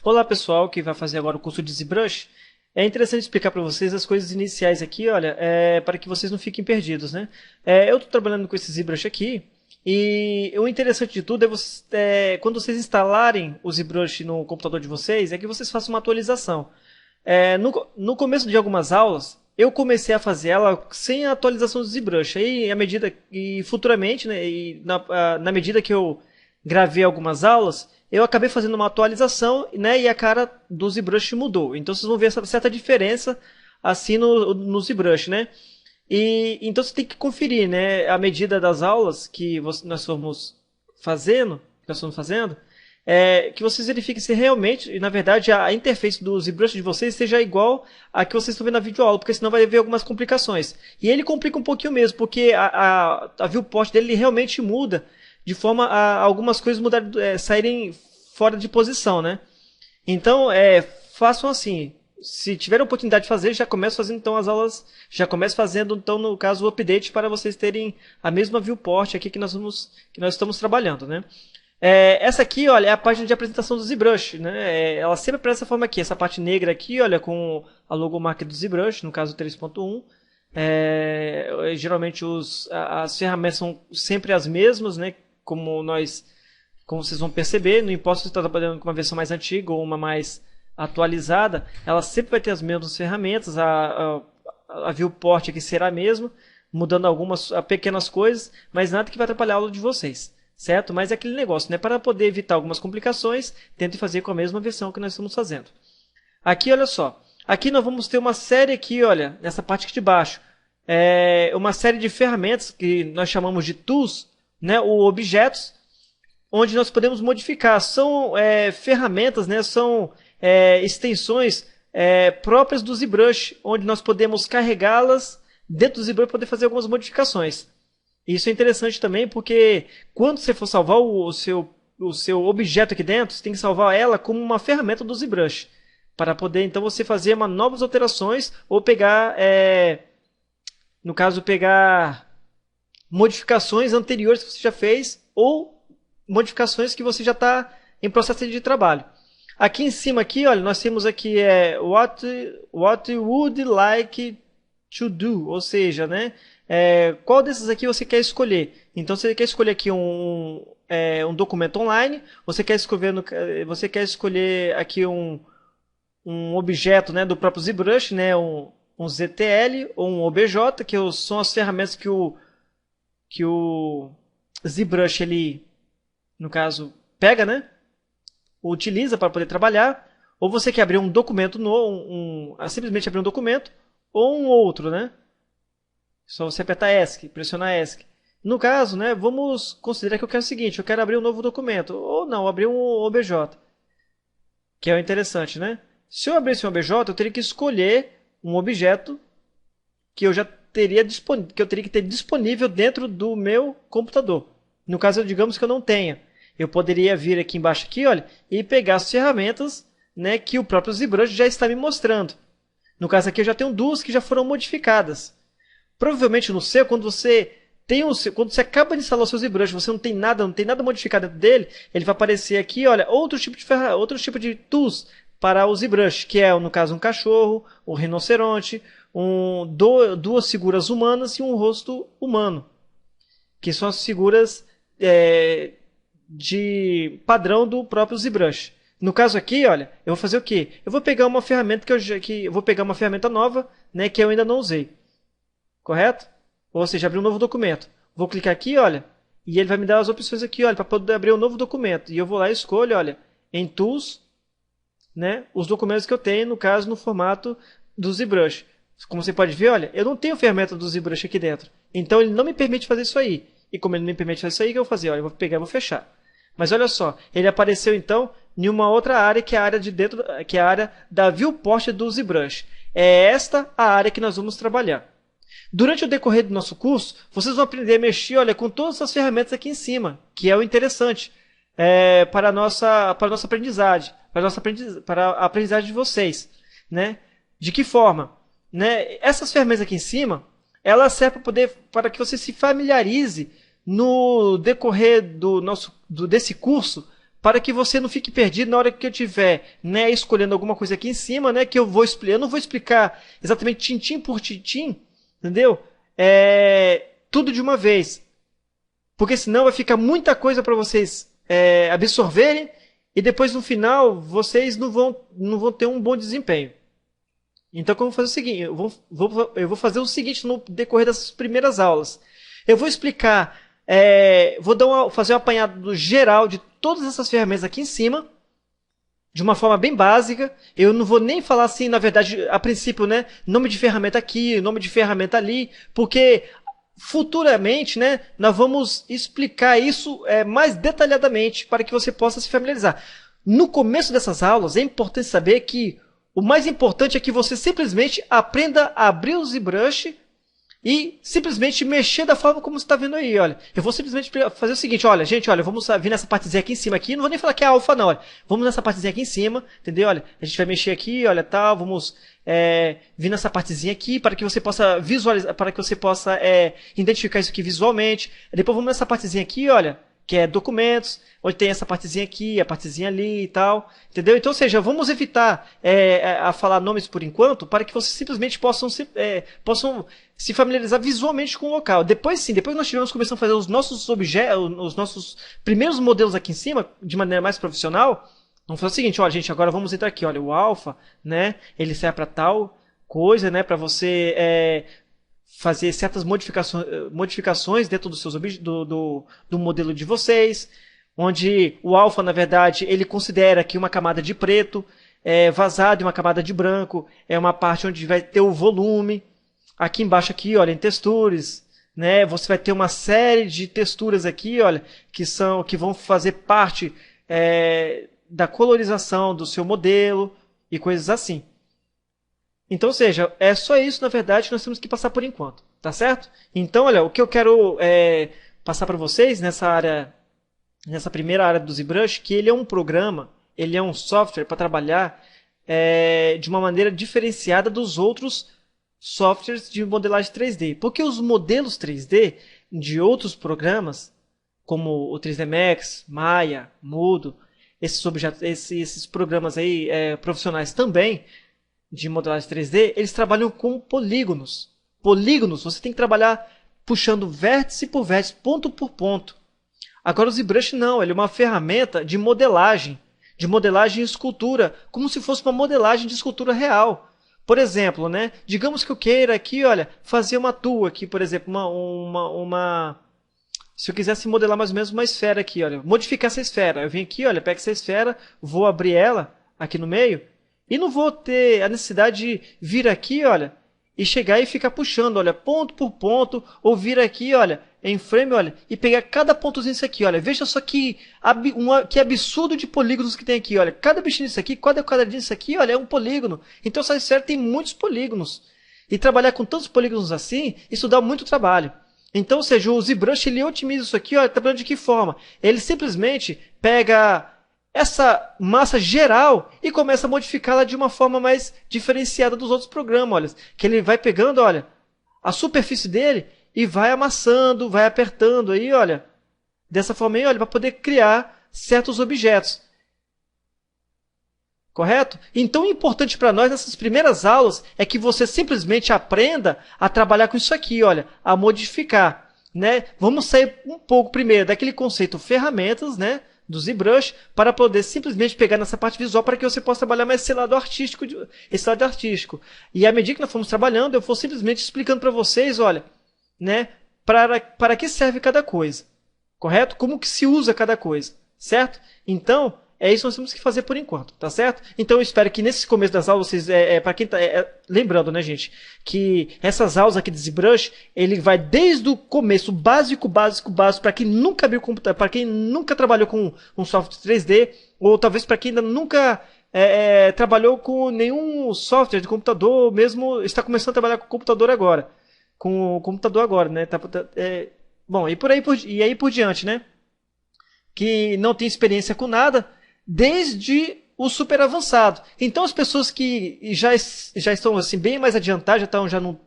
Olá pessoal que vai fazer agora o curso de ZBrush. É interessante explicar para vocês as coisas iniciais aqui, olha, para que vocês não fiquem perdidos, né? Eu estou trabalhando com esse ZBrush aqui e o interessante de tudo quando vocês instalarem o ZBrush no computador de vocês, é que vocês façam uma atualização. No começo de algumas aulas, eu comecei a fazer ela sem a atualização do ZBrush. Aí, futuramente, né, na medida que eu gravei algumas aulas, eu acabei fazendo uma atualização, né, e a cara do ZBrush mudou. Então vocês vão ver essa certa diferença assim no ZBrush, né? E então você tem que conferir, né, à medida das aulas que nós formos fazendo, que vocês verifiquem se realmente, na verdade, a interface do ZBrush de vocês seja igual a que vocês estão vendo na videoaula, porque senão vai haver algumas complicações. E ele complica um pouquinho mesmo, porque a viewport dele realmente muda de forma a algumas coisas saírem fora de posição, né? Então, façam assim. Se tiver a oportunidade de fazer, já comece fazendo então as aulas, já comece fazendo então no caso o update para vocês terem a mesma viewport aqui que nós estamos trabalhando, né? Essa aqui, olha, é a página de apresentação do ZBrush, né? Ela sempre aparece dessa forma aqui, essa parte negra aqui, olha, com a logomarca do ZBrush, no caso 3.1. Geralmente as ferramentas são sempre as mesmas, né? Como vocês vão perceber, não importa se você está trabalhando com uma versão mais antiga ou uma mais atualizada, ela sempre vai ter as mesmas ferramentas, a viewport aqui será a mesma, mudando algumas pequenas coisas, mas nada que vai atrapalhar a aula de vocês, certo? Mas é aquele negócio, né? Para poder evitar algumas complicações, tente fazer com a mesma versão que nós estamos fazendo. Aqui, olha só, aqui nós vamos ter uma série aqui, olha, nessa parte aqui de baixo, uma série de ferramentas que nós chamamos de tools, né, ou objetos, onde nós podemos modificar. São ferramentas, né, são extensões próprias do ZBrush, onde nós podemos carregá-las dentro do ZBrush para poder fazer algumas modificações. Isso é interessante também, porque quando você for salvar o seu objeto aqui dentro, você tem que salvar ela como uma ferramenta do ZBrush, para poder então você fazer novas alterações ou pegar, no caso, pegar modificações anteriores que você já fez ou modificações que você já está em processo de trabalho. Aqui em cima, aqui, olha, nós temos aqui what you would like to do, ou seja, né, qual desses aqui você quer escolher. Então, você quer escolher aqui um documento online, você quer escolher aqui um objeto, né, do próprio ZBrush, né, um ZTL ou um OBJ, que são as ferramentas que o ZBrush, ele, no caso, pega, né? Utiliza para poder trabalhar. Ou você quer abrir um documento, simplesmente abrir um documento, ou um outro, né? Só você apertar ESC, pressionar ESC. No caso, né, vamos considerar que eu quero o seguinte, eu quero abrir um novo documento, ou não, abrir um OBJ, que é o interessante, né? Se eu abrisse um OBJ, eu teria que escolher um objeto que eu teria que ter disponível dentro do meu computador. No caso, digamos que eu não tenha. Eu poderia vir aqui embaixo, aqui, olha, e pegar as ferramentas, né, que o próprio ZBrush já está me mostrando. No caso aqui, eu já tenho duas que já foram modificadas. Provavelmente no seu, quando você acaba de instalar o seu ZBrush, você não tem nada modificado dentro dele, ele vai aparecer aqui, olha, outro tipo de tools para o ZBrush, que é, no caso, um cachorro, um rinoceronte, duas figuras humanas e um rosto humano, que são as figuras de padrão do próprio ZBrush. No caso aqui, olha, eu vou fazer o quê? Eu vou pegar uma ferramenta eu vou pegar uma ferramenta nova, né, que eu ainda não usei. Correto? Ou seja, abrir um novo documento. Vou clicar aqui, olha, e ele vai me dar as opções aqui, olha, para poder abrir um novo documento. E eu vou lá e escolho, olha, em Tools, né, os documentos que eu tenho, no caso, no formato do ZBrush. Como você pode ver, olha, eu não tenho ferramenta do ZBrush aqui dentro. Então, ele não me permite fazer isso aí. E como ele não me permite fazer isso aí, o que eu vou fazer? Olha, eu vou pegar e vou fechar. Mas olha só, ele apareceu então em uma outra área, que é a área de dentro, que é a área da viewport do ZBrush. É esta a área que nós vamos trabalhar. Durante o decorrer do nosso curso, vocês vão aprender a mexer, olha, com todas as ferramentas aqui em cima, que é o interessante para a nossa aprendizagem, para a aprendizagem de vocês, né? De que forma? Né? Essas ferramentas aqui em cima, elas servem para que você se familiarize no decorrer desse curso para que você não fique perdido na hora que eu estiver, né, escolhendo alguma coisa aqui em cima, né, que eu não vou explicar exatamente tintim por tintim, entendeu? Tudo de uma vez, porque senão vai ficar muita coisa para vocês absorverem e depois no final vocês não vão ter um bom desempenho. Então, como eu vou fazer o seguinte, eu vou fazer o seguinte no decorrer dessas primeiras aulas. Eu vou explicar, fazer um apanhado geral de todas essas ferramentas aqui em cima, de uma forma bem básica. Eu não vou nem falar assim, na verdade, a princípio, né, nome de ferramenta aqui, nome de ferramenta ali, porque futuramente, né, nós vamos explicar isso mais detalhadamente para que você possa se familiarizar. No começo dessas aulas, é importante saber que o mais importante é que você simplesmente aprenda a abrir o ZBrush e simplesmente mexer da forma como você está vendo aí, olha. Eu vou simplesmente fazer o seguinte, olha, gente, olha, vamos vir nessa partezinha aqui em cima aqui, não vou nem falar que é alfa não, olha. Vamos nessa partezinha aqui em cima, entendeu? Olha, a gente vai mexer aqui, olha, tal, vamos vir nessa partezinha aqui para que você possa visualizar, para que você possa identificar isso aqui visualmente. Depois vamos nessa partezinha aqui, olha, que é documentos, onde tem essa partezinha aqui, a partezinha ali e tal, entendeu? Então, ou seja, vamos evitar a falar nomes por enquanto, para que vocês simplesmente possam se familiarizar visualmente com o local. Depois sim, depois que nós estivermos começando a fazer os nossos objetos, os nossos primeiros modelos aqui em cima, de maneira mais profissional, vamos fazer o seguinte, olha, gente, agora vamos entrar aqui, olha, o alfa, né, ele serve para tal coisa, né, para você fazer certas modificações dentro dos seus do modelo de vocês, onde o alfa, na verdade, ele considera que uma camada de preto vazado e uma camada de branco é uma parte onde vai ter o volume. Aqui embaixo, aqui, olha, em textures, né, você vai ter uma série de texturas aqui, olha, que vão fazer parte da colorização do seu modelo e coisas assim. Então, ou seja, é só isso, na verdade, que nós temos que passar por enquanto, tá certo? Então, olha, o que eu quero passar para vocês nessa primeira área do ZBrush, que ele é um programa, ele é um software para trabalhar de uma maneira diferenciada dos outros softwares de modelagem 3D. Porque os modelos 3D de outros programas, como o 3D Max, Maya, Moodle, esses programas aí profissionais também, de modelagem 3D, eles trabalham com polígonos. Polígonos, você tem que trabalhar puxando vértice por vértice, ponto por ponto. Agora o ZBrush não, ele é uma ferramenta de modelagem em escultura, como se fosse uma modelagem de escultura real. Por exemplo, né, digamos que eu queira aqui, olha, fazer uma tua aqui, por exemplo, se eu quisesse modelar mais ou menos uma esfera aqui, olha, modificar essa esfera. Eu venho aqui, olha, pego essa esfera, vou abrir ela aqui no meio, e não vou ter a necessidade de vir aqui, olha, e chegar e ficar puxando, olha, ponto por ponto, ou vir aqui, olha, em frame, olha, e pegar cada pontozinho disso aqui, olha. Veja só que absurdo de polígonos que tem aqui, olha. Cada bichinho disso aqui, cada quadradinho disso aqui, olha, é um polígono. Então essa esfera tem muitos polígonos. E trabalhar com tantos polígonos assim, isso dá muito trabalho. Então, ou seja, o ZBrush, ele otimiza isso aqui, olha, trabalhando de que forma? Ele simplesmente pega essa massa geral e começa a modificá-la de uma forma mais diferenciada dos outros programas, olha, que ele vai pegando, olha, a superfície dele e vai amassando, vai apertando aí, olha, dessa forma aí, olha, para poder criar certos objetos. Correto? Então, o importante para nós nessas primeiras aulas é que você simplesmente aprenda a trabalhar com isso aqui, olha, a modificar, né? Vamos sair um pouco primeiro daquele conceito ferramentas, né, do ZBrush, para poder simplesmente pegar nessa parte visual para que você possa trabalhar mais esse lado artístico. E à medida que nós formos trabalhando, eu vou simplesmente explicando para vocês, olha, né, para que serve cada coisa, correto? Como que se usa cada coisa, certo? Então, é isso que nós temos que fazer por enquanto, tá certo? Então eu espero que nesse começo das aulas, vocês, para quem tá lembrando, né, gente, que essas aulas aqui de ZBrush, ele vai desde o começo, básico, para quem nunca abriu computador, para quem nunca trabalhou com um software 3D, ou talvez para quem ainda nunca trabalhou com nenhum software de computador, ou mesmo está começando a trabalhar com computador agora, né? Bom, e aí por diante, né? Que não tem experiência com nada, desde o super avançado. Então as pessoas que já estão assim bem mais adiantadas,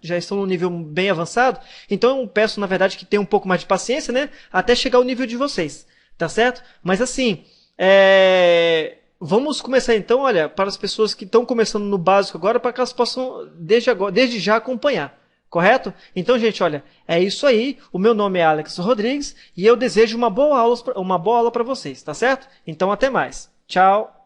já estão no nível bem avançado, então eu peço na verdade que tenham um pouco mais de paciência, né, até chegar ao nível de vocês, tá certo? Mas assim, Vamos começar então, olha, para as pessoas que estão começando no básico agora, para que elas possam desde já acompanhar. Correto? Então, gente, olha, é isso aí. O meu nome é Alex Rodrigues e eu desejo uma boa aula para vocês, tá certo? Então, até mais. Tchau.